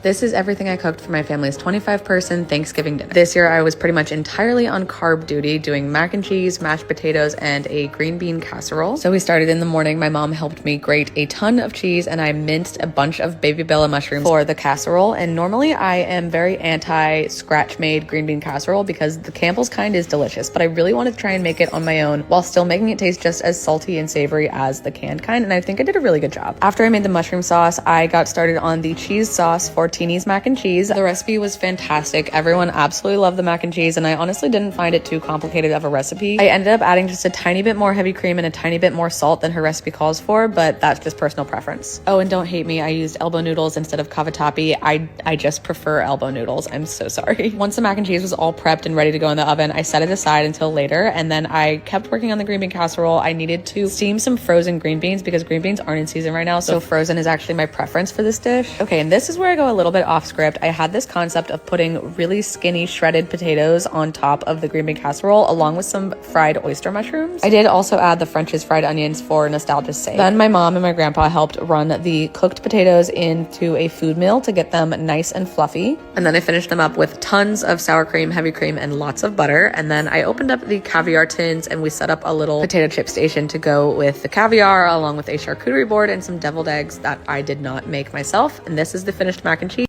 This is everything I cooked for my family's 25-person Thanksgiving dinner. This year I was pretty much entirely on carb duty, doing mac and cheese, mashed potatoes, and a green bean casserole. So we started in the morning. My mom helped me grate a ton of cheese and I minced a bunch of baby bella mushrooms for the casserole. And normally I am very anti scratch made green bean casserole because the Campbell's kind is delicious, but I really wanted to try and make it on my own while still making it taste just as salty and savory as the canned kind. And I think I did a really good job. After I made the mushroom sauce, I got started on the cheese sauce for Teeny's mac and cheese. The recipe was fantastic. Everyone absolutely loved the mac and cheese, and I honestly didn't find it too complicated of a recipe. I ended up adding just a tiny bit more heavy cream and a tiny bit more salt than her recipe calls for, but that's just personal preference. Oh, and don't hate me, I used elbow noodles instead of cavatappi. I just prefer elbow noodles. I'm so sorry. Once the mac and cheese was all prepped and ready to go in the oven, I set it aside until later, and then I kept working on the green bean casserole. I needed to steam some frozen green beans because green beans aren't in season right now, so frozen is actually my preference for this dish. Okay, and this is where I go a little bit off script. I had this concept of putting really skinny shredded potatoes on top of the green bean casserole along with some fried oyster mushrooms. I did also add the French's fried onions for nostalgia's sake. Then my mom and my grandpa helped run the cooked potatoes into a food mill to get them nice and fluffy. And then I finished them up with tons of sour cream, heavy cream, and lots of butter. And then I opened up the caviar tins and we set up a little potato chip station to go with the caviar along with a charcuterie board and some deviled eggs that I did not make myself. And this is the finished mac and cheese.